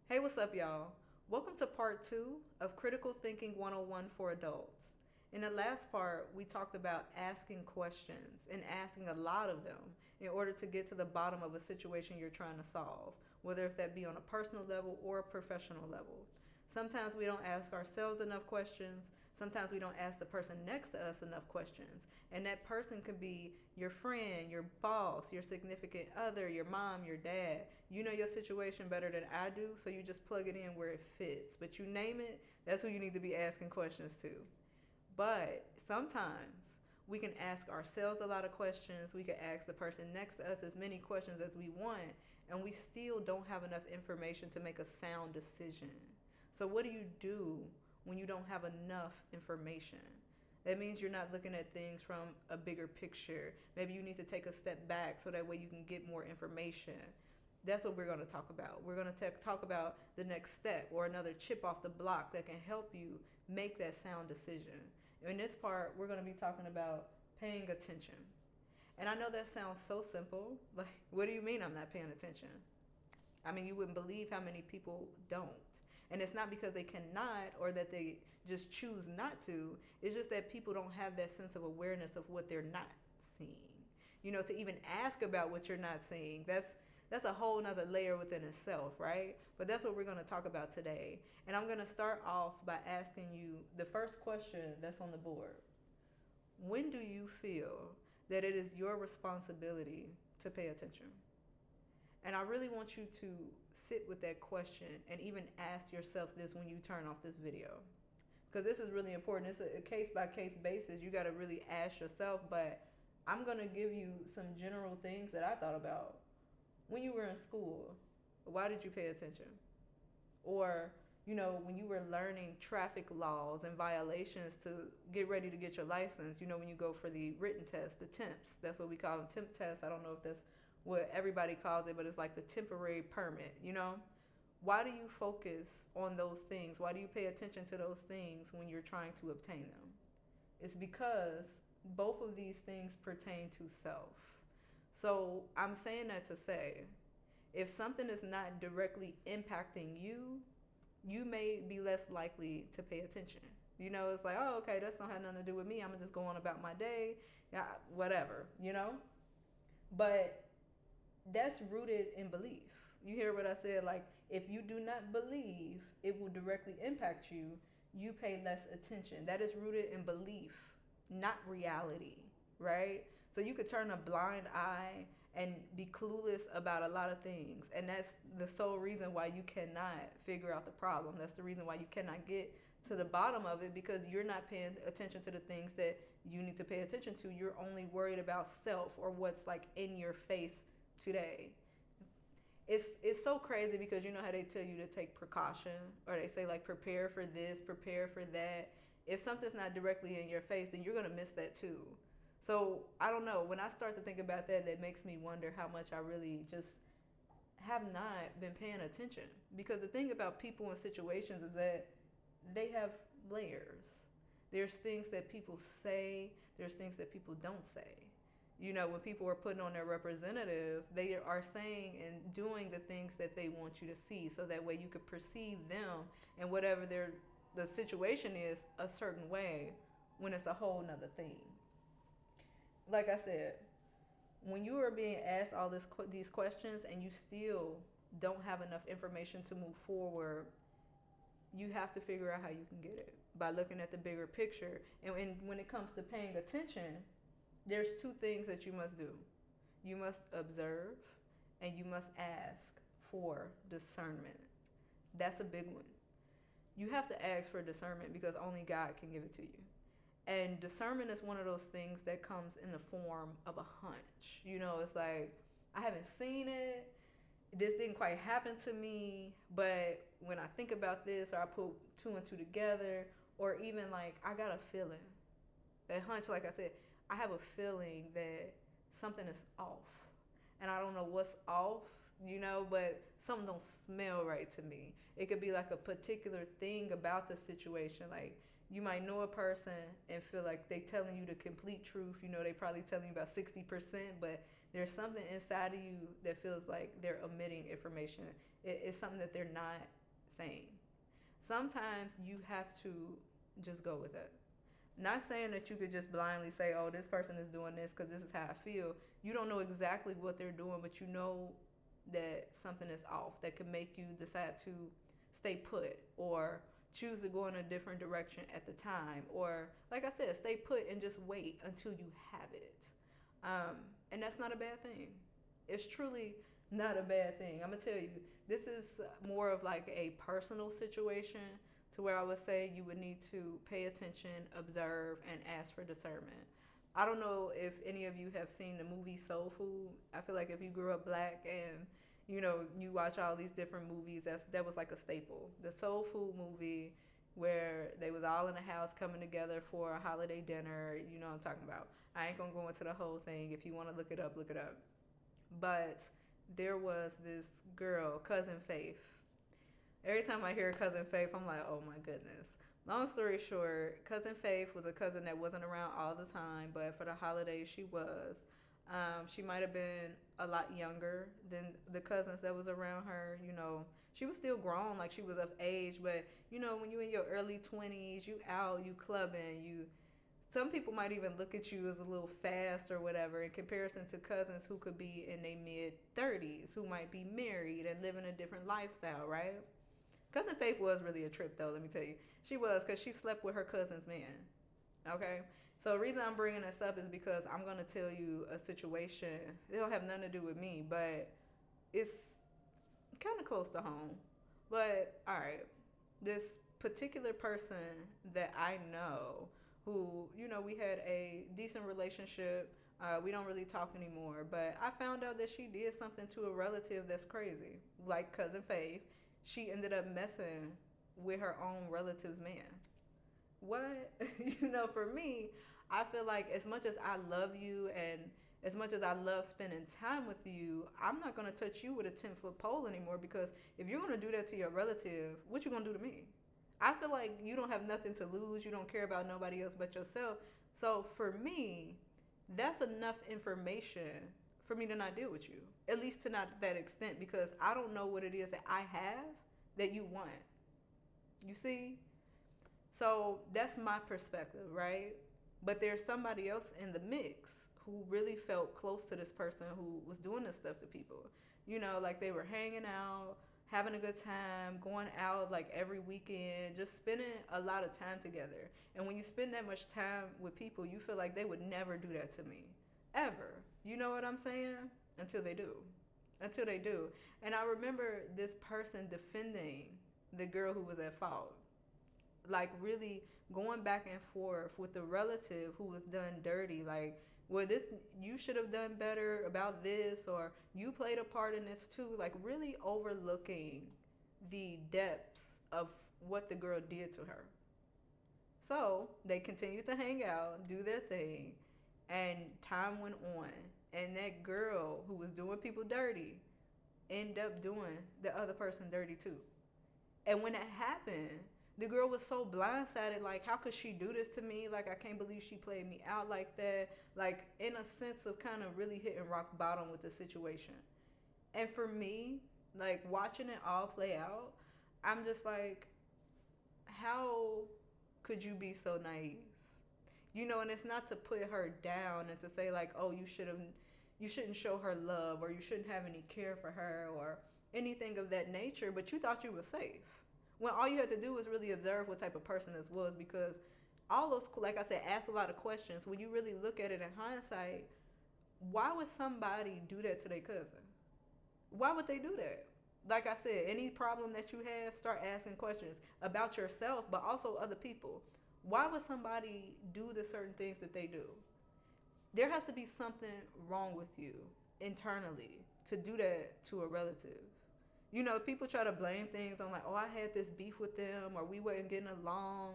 Hey, what's up, y'all? Welcome to part two of Critical Thinking 101 for Adults. In the last part, we talked about asking questions and asking a lot of them in order to get to the bottom of a situation you're trying to solve, whether if that be on a personal level or a professional level. Sometimes we don't ask ourselves enough questions. Sometimes we don't ask the person next to us enough questions. And that person could be your friend, your boss, your significant other, your mom, your dad. You know your situation better than I do, so you just plug it in where it fits. But you name it, that's who you need to be asking questions to. But sometimes we can ask ourselves a lot of questions. We can ask the person next to us as many questions as we want, and we still don't have enough information to make a sound decision. So, what do you do when you don't have enough information? That means you're not looking at things from a bigger picture. Maybe you need to take a step back so that way you can get more information. That's what we're going to talk about. We're going to talk about the next step or another chip off the block that can help you make that sound decision. In this part, we're going to be talking about paying attention. And I know that sounds so simple. Like, what do you mean I'm not paying attention? I mean, you wouldn't believe how many people don't. And it's not because they cannot or that they just choose not to. It's just that people don't have that sense of awareness of what they're not seeing. You know, to even ask about what you're not seeing, that's a whole nother layer within itself, right? But that's what we're going to talk about today. And I'm going to start off by asking you the first question that's on the board. When do you feel that it is your responsibility to pay attention? And I really want you to sit with that question and even ask yourself this when you turn off this video. Because this is really important. It's a case by case basis. You got to really ask yourself. But I'm going to give you some general things that I thought about. When you were in school, why did you pay attention? Or, when you were learning traffic laws and violations to get ready to get your license, when you go for the written test, the temps, that's what we call them, temp tests. I don't know if that's what everybody calls it, but it's like the temporary permit. Why do you focus on those things? Why do you pay attention to those things when you're trying to obtain them? It's because both of these things pertain to self. So I'm saying that to say, if something is not directly impacting you, you may be less likely to pay attention. It's like, oh, okay, that's not have nothing to do with me. I'm gonna just go on about my day, yeah, whatever. But that's rooted in belief. You hear what I said? Like, if you do not believe it will directly impact you, you pay less attention. That is rooted in belief, not reality, right? So you could turn a blind eye and be clueless about a lot of things. And that's the sole reason why you cannot figure out the problem. That's the reason why you cannot get to the bottom of it, because you're not paying attention to the things that you need to pay attention to. You're only worried about self or what's like in your face today. It's so crazy because you know how they tell you to take precaution, or they say like prepare for this, prepare for that. If something's not directly in your face, then you're gonna miss that too. So I don't know. When I start to think about that, that makes me wonder how much I really just have not been paying attention. Because the thing about people and situations is that they have layers. There's things that people say, there's things that people don't say. When people are putting on their representative, they are saying and doing the things that they want you to see, so that way you could perceive them and whatever the situation is a certain way, when it's a whole nother thing. Like I said, when you are being asked all these questions and you still don't have enough information to move forward, you have to figure out how you can get it by looking at the bigger picture. And when it comes to paying attention, there's two things that you must do. You must observe and you must ask for discernment. That's a big one. You have to ask for discernment because only God can give it to you. And discernment is one of those things that comes in the form of a hunch. It's like, I haven't seen it. This didn't quite happen to me. But when I think about this, or I put two and two together, or even like, I got a feeling. That hunch, like I said, I have a feeling that something is off. And I don't know what's off, but something don't smell right to me. It could be like a particular thing about the situation. Like, you might know a person and feel like they telling you the complete truth. You know, they probably telling you about 60%, but there's something inside of you that feels like they're omitting information. It's something that they're not saying. Sometimes you have to just go with it. Not saying that you could just blindly say, oh, this person is doing this because this is how I feel. You don't know exactly what they're doing, but you know that something is off that could make you decide to stay put or choose to go in a different direction at the time. Or, like I said, stay put and just wait until you have it. And that's not a bad thing. It's truly not a bad thing. I'm going to tell you, this is more of like a personal situation to where I would say you would need to pay attention, observe, and ask for discernment. I don't know if any of you have seen the movie Soul Food. I feel like if you grew up black and you watch all these different movies, that was like a staple. The Soul Food movie where they was all in the house coming together for a holiday dinner. You know what I'm talking about. I ain't gonna go into the whole thing. If you want to look it up, look it up. But there was this girl, Cousin Faith. Every time I hear Cousin Faith, I'm like, oh my goodness. Long story short, Cousin Faith was a cousin that wasn't around all the time, but for the holidays she was. She might have been a lot younger than the cousins that was around her. She was still grown, like she was of age, but when you in your early 20s, you out, you clubbing, some people might even look at you as a little fast or whatever in comparison to cousins who could be in their mid-30s, who might be married and living a different lifestyle, right? Cousin Faith was really a trip, though, let me tell you. She was, because she slept with her cousin's man, okay? So the reason I'm bringing this up is because I'm going to tell you a situation. It don't have nothing to do with me, but it's kind of close to home. But, all right, this particular person that I know who, we had a decent relationship. We don't really talk anymore. But I found out that she did something to a relative that's crazy, like Cousin Faith. She ended up messing with her own relative's man. What? For me, I feel like as much as I love you and as much as I love spending time with you, I'm not going to touch you with a 10-foot pole anymore, because if you're going to do that to your relative, what you going to do to me? I feel like you don't have nothing to lose. You don't care about nobody else but yourself. So for me, that's enough information for me to not deal with you, at least to not that extent, because I don't know what it is that I have that you want. You see? So that's my perspective, right? But there's somebody else in the mix who really felt close to this person who was doing this stuff to people. Like they were hanging out, having a good time, going out like every weekend, just spending a lot of time together. And when you spend that much time with people, you feel like they would never do that to me, ever. You know what I'm saying? Until they do. And I remember this person defending the girl who was at fault. Like really going back and forth with the relative who was done dirty. Like, well, you should have done better about this, or you played a part in this too. Like really overlooking the depths of what the girl did to her. So they continued to hang out, do their thing, and time went on. And that girl who was doing people dirty ended up doing the other person dirty too. And when that happened, the girl was so blindsided, like, how could she do this to me? Like, I can't believe she played me out like that. Like, in a sense of kind of really hitting rock bottom with the situation. And for me, like, watching it all play out, I'm just like, how could you be so naive? And it's not to put her down and to say, like, oh, you shouldn't show her love, or you shouldn't have any care for her or anything of that nature, but you thought you were safe. When all you had to do was really observe what type of person this was, because all those, like I said, ask a lot of questions. When you really look at it in hindsight, why would somebody do that to their cousin? Why would they do that? Like I said, any problem that you have, start asking questions about yourself, but also other people. Why would somebody do the certain things that they do? There has to be something wrong with you internally to do that to a relative. People try to blame things on like, oh, I had this beef with them, or we weren't getting along.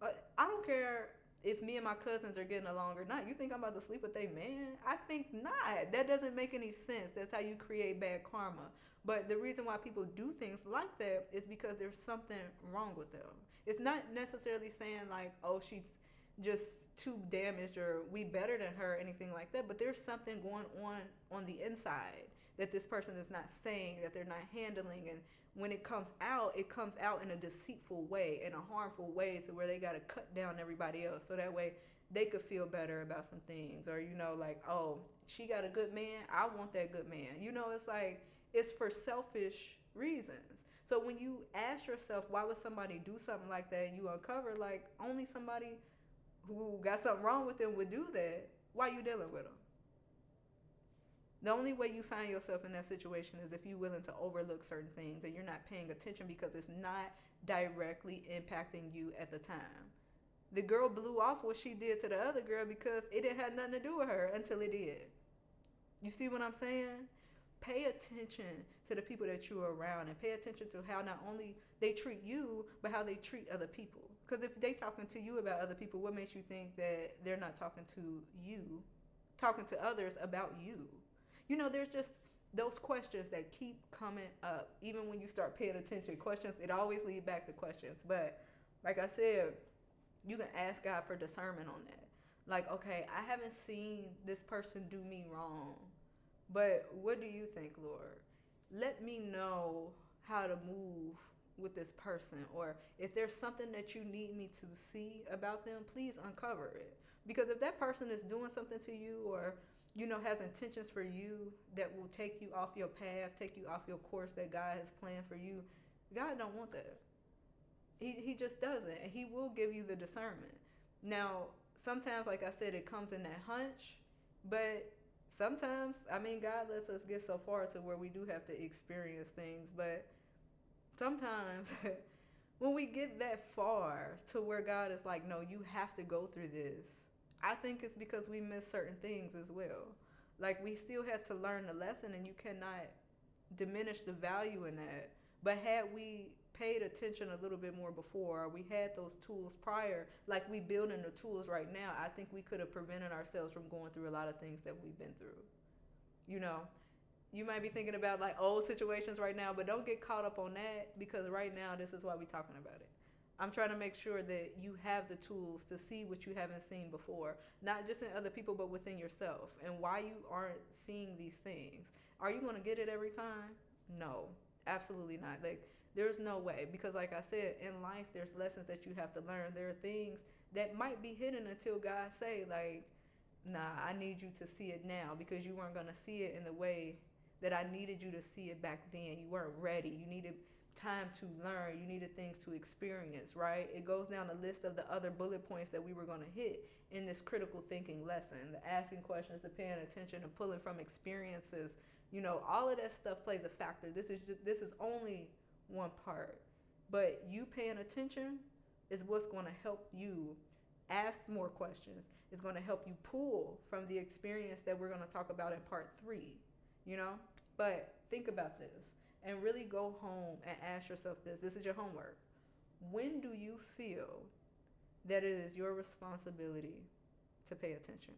I don't care if me and my cousins are getting along or not. You think I'm about to sleep with their man? I think not. That doesn't make any sense. That's how you create bad karma. But the reason why people do things like that is because there's something wrong with them. It's not necessarily saying like, oh, she's just too damaged or we better than her or anything like that, but there's something going on the inside that this person is not saying, that they're not handling, and when it comes out in a deceitful way, in a harmful way, to where they got to cut down everybody else so that way they could feel better about some things. Or like, oh, she got a good man, I want that good man. It's like, it's for selfish reasons. So when you ask yourself, why would somebody do something like that, and you uncover like only somebody who got something wrong with them would do that, why you dealing with them? The only way you find yourself in that situation is if you're willing to overlook certain things and you're not paying attention because it's not directly impacting you at the time. The girl blew off what she did to the other girl because it didn't have nothing to do with her until it did. You see what I'm saying? Pay attention to the people that you're around, and pay attention to how not only they treat you, but how they treat other people. Because if they talking to you about other people, what makes you think that they're not talking to you, talking to others about you? There's just those questions that keep coming up. Even when you start paying attention, questions, it always leads back to questions. But like I said, you can ask God for discernment on that. Like, okay, I haven't seen this person do me wrong, but what do you think, Lord? Let me know how to move with this person. Or if there's something that you need me to see about them, please uncover it. Because if that person is doing something to you, or has intentions for you that will take you off your path, take you off your course that God has planned for you, God don't want that. He just doesn't. And he will give you the discernment. Now, sometimes, like I said, it comes in that hunch, but sometimes, God lets us get so far to where we do have to experience things. But sometimes when we get that far to where God is like, no, you have to go through this, I think it's because we miss certain things as well. Like, we still had to learn the lesson, and you cannot diminish the value in that. But had we paid attention a little bit more before, or we had those tools prior, like we building the tools right now, I think we could have prevented ourselves from going through a lot of things that we've been through. You might be thinking about like old situations right now, but don't get caught up on that, because right now this is why we're talking about it. I'm trying to make sure that you have the tools to see what you haven't seen before, not just in other people, but within yourself, and why you aren't seeing these things. Are you going to get it every time? No, absolutely not. Like, there's no way, because like I said, in life, there's lessons that you have to learn. There are things that might be hidden until God say, like, nah, I need you to see it now, because you weren't going to see it in the way that I needed you to see it back then. You weren't ready. You needed time to learn. You needed things to experience, right? It goes down the list of the other bullet points that we were going to hit in this critical thinking lesson. The asking questions, the paying attention, and pulling from experiences. All of that stuff plays a factor. This is only one part. But you paying attention is what's going to help you ask more questions. It's going to help you pull from the experience that we're going to talk about in part 3, But think about this. And really go home and ask yourself this. This is your homework. When do you feel that it is your responsibility to pay attention?